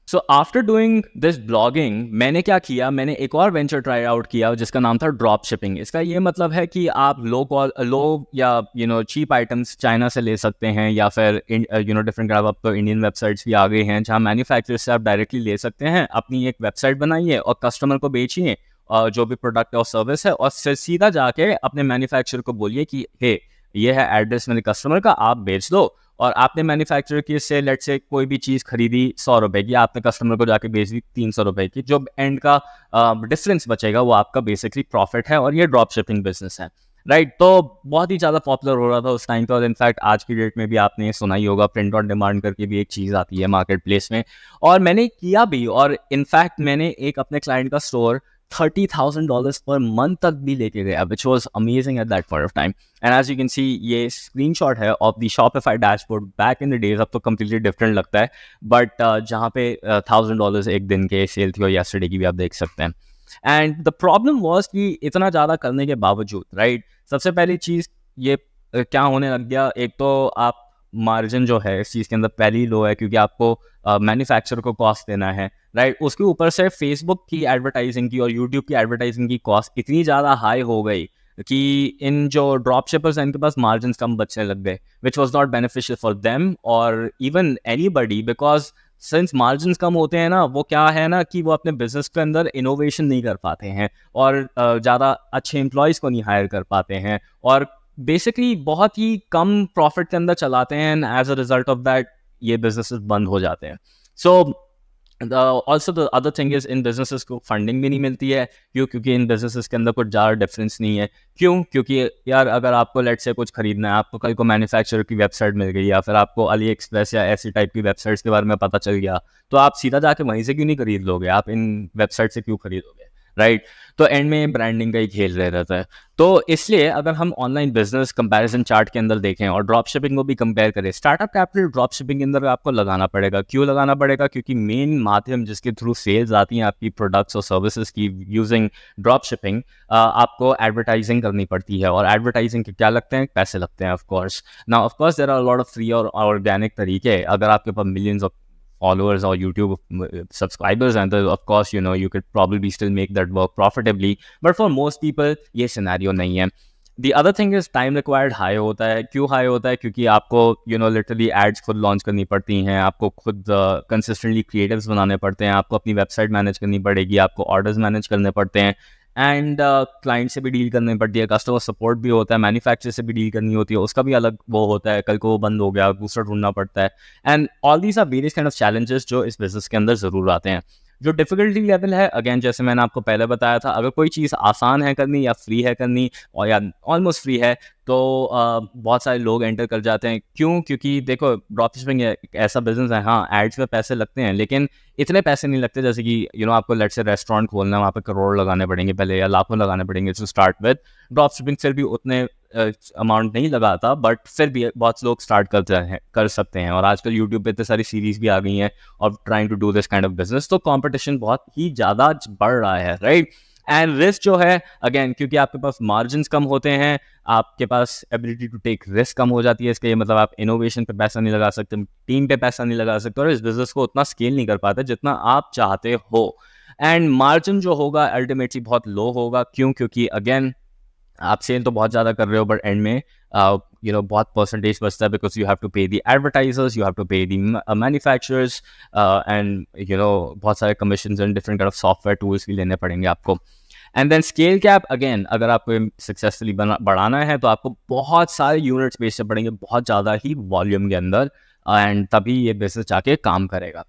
So after doing this blogging मैंने क्या किया, मैंने एक और वेंचर ट्राई आउट किया जिसका नाम था ड्रॉप शिपिंग। इसका ये मतलब है कि आप लो या चीप आइटम्स चाइना से ले सकते हैं, या फिर डिफरेंट अब तो इंडियन वेबसाइट्स भी आ गई हैं जहाँ मैन्युफैक्चरर से आप डायरेक्टली ले सकते हैं। अपनी एक वेबसाइट बनाइए और कस्टमर को बेचिए जो भी प्रोडक्ट और सर्विस है, और सीधा जाके अपने मैन्युफैक्चरर को बोलिए कि हे, ये है एड्रेस मेरे कस्टमर का, आप बेच दो। और आपने मैन्युफैक्चरर की से लेट से कोई भी चीज़ खरीदी 100 रुपए की, आपने कस्टमर को जाके बेच दी 300 रुपए की, जो एंड का डिफरेंस बचेगा वो आपका बेसिकली प्रॉफिट है, और ये ड्रॉप शिपिंग बिजनेस है। राइट, तो बहुत ही ज़्यादा पॉपुलर हो रहा था उस टाइम पे, और इनफैक्ट आज की डेट में भी आपने सुना ही होगा, प्रिंट ऑन डिमांड करके भी एक चीज़ आती है मार्केट प्लेस में। और मैंने किया भी, और इनफैक्ट मैंने एक अपने क्लाइंट का स्टोर $30,000 पर मंथ तक भी लेके गया, which was amazing at that point of time. And as you can see, ये स्क्रीनशॉट है of the Shopify dashboard back in the days. अब तो कम्प्लीटली डिफरेंट लगता है, बट जहाँ पे $1,000 एक दिन के सेल थी, और yesterday की भी आप देख सकते हैं। एंड द प्रॉब्लम वॉज कि इतना ज़्यादा करने के बावजूद, राइट, सबसे पहली चीज़ ये क्या होने लग गया, एक तो आप मार्जिन जो है इस चीज़ के अंदर पहले ही लो है, क्योंकि आपको मैन्युफैक्चरर को कॉस्ट देना है, राइट। उसके ऊपर से फेसबुक की एडवर्टाइजिंग की और यूट्यूब की एडवर्टाइजिंग की कॉस्ट इतनी ज़्यादा हाई हो गई कि इन जो ड्रॉप शिपर्स हैं इनके पास मार्जिन कम बचने लग गए, which was not beneficial for them और even anybody, because since margin कम होते हैं ना, वो क्या है ना कि वो अपने बिजनेस के अंदर इनोवेशन नहीं कर पाते हैं, और ज़्यादा अच्छे एम्प्लॉयज़ को नहीं हायर कर पाते हैं, और बेसिकली बहुत ही कम प्रॉफिट के अंदर चलाते हैं, and as a result of that ये बिजनेसेस बंद हो जाते हैं। So also the other thing is, इन बिजनेसेस को फंडिंग भी नहीं मिलती है। क्योंकि इन बिजनेसेस के अंदर कुछ ज़्यादा डिफरेंस नहीं है। क्योंकि यार, अगर आपको लेट से कुछ खरीदना है, आपको कल को मैन्युफैक्चरर की वेबसाइट मिल गई, या फिर आपको अली एक्सप्रेस या ऐसी टाइप की वेबसाइट्स के बारे में पता चल गया, तो आप सीधा जाके वहीं से क्यों नहीं खरीद लोगे, आप इन वेबसाइट से क्यों खरीदोगे, राइट। तो एंड में ब्रांडिंग का ही खेल रह रहता है। तो इसलिए अगर हम ऑनलाइन बिजनेस कंपैरिजन चार्ट के अंदर देखें और ड्रॉप शिपिंग को भी कंपेयर करें, स्टार्टअप कैपिटल ड्रॉप शिपिंग के अंदर आपको लगाना पड़ेगा। क्यों लगाना पड़ेगा? क्योंकि मेन माध्यम जिसके थ्रू सेल्स आती हैं आपकी प्रोडक्ट्स और सर्विसेज की यूजिंग ड्रॉप शिपिंग, आपको एडवर्टाइजिंग करनी पड़ती है, और एडवर्टाइजिंग के क्या लगते हैं? पैसे लगते हैं, of course. Now of course there are lot of free और ऑर्गेनिक तरीके। अगर आपके पास millions of followers or YouTube subscribers, and of course you could probably still make that work profitably, but for most people ये scenario नहीं है। The other thing is time required high होता है। क्यों high होता है? क्योंकि आपको literally ads खुद लॉन्च करनी पड़ती हैं, आपको खुद consistently creatives बनाने पड़ते हैं, आपको अपनी वेबसाइट मैनेज करनी पड़ेगी, आपको ऑर्डर्स मैनेज करने पड़ते हैं, एंड क्लाइंट से भी डील करनी पड़ती है, कस्टमर सपोर्ट भी होता है, मैन्युफैक्चरर से भी डील करनी होती है, उसका भी अलग वो होता है, कल को वो बंद हो गया दूसरा ढूंढना पड़ता है। And all these are various kind of challenges जो इस बिजनेस के अंदर ज़रूर आते हैं। जो डिफिकल्टी लेवल है, अगेन जैसे मैंने आपको पहले बताया था, अगर कोई चीज़ आसान है करनी या फ्री है करनी, और या ऑलमोस्ट फ्री है, तो बहुत सारे लोग एंटर कर जाते हैं। क्यों? क्योंकि देखो, ड्रॉप शिपिंग एक ऐसा बिजनेस है, हाँ एड्स में पैसे लगते हैं, लेकिन इतने पैसे नहीं लगते जैसे कि आपको लेट से रेस्टोरेंट खोलना है, वहाँ पे करोड़ लगाने पड़ेंगे पहले, या लाखों लगाने पड़ेंगे to start with. Drop shipping फिर भी उतने अमाउंट नहीं लगाता, बट फिर भी बहुत लोग स्टार्ट कर सकते हैं, और आजकल यूट्यूब पे इतनी सारी सीरीज भी आ गई हैं of trying to do this kind of business. तो कंपटीशन बहुत ही ज़्यादा बढ़ रहा है, राइट। एंड रिस्क जो है, अगेन क्योंकि आपके पास मार्जिन कम होते हैं, आपके पास एबिलिटी टू टेक रिस्क कम हो जाती है। इसके मतलब आप इनोवेशन पे पैसा नहीं लगा सकते, टीम पे पैसा नहीं लगा सकते, और इस बिजनेस को उतना स्केल नहीं कर पाते जितना आप चाहते हो। एंड मार्जिन जो होगा अल्टीमेटली बहुत लो होगा। क्यों? क्योंकि अगेन आप सेल तो बहुत ज़्यादा कर रहे हो, बट एंड में बहुत परसेंटेज बचता है, because you have to pay the advertisers, you have to pay the manufacturers, and बहुत सारे commission and different kind of software tools भी लेने पड़ेंगे आपको। And then scale cap, again अगर आपको सक्सेसफुली बढ़ाना है तो आपको बहुत सारे यूनिट्स बेचने पड़ेंगे, बहुत ज़्यादा ही वॉल्यूम के अंदर, एंड तभी ये बिजनेस जाके काम करेगा।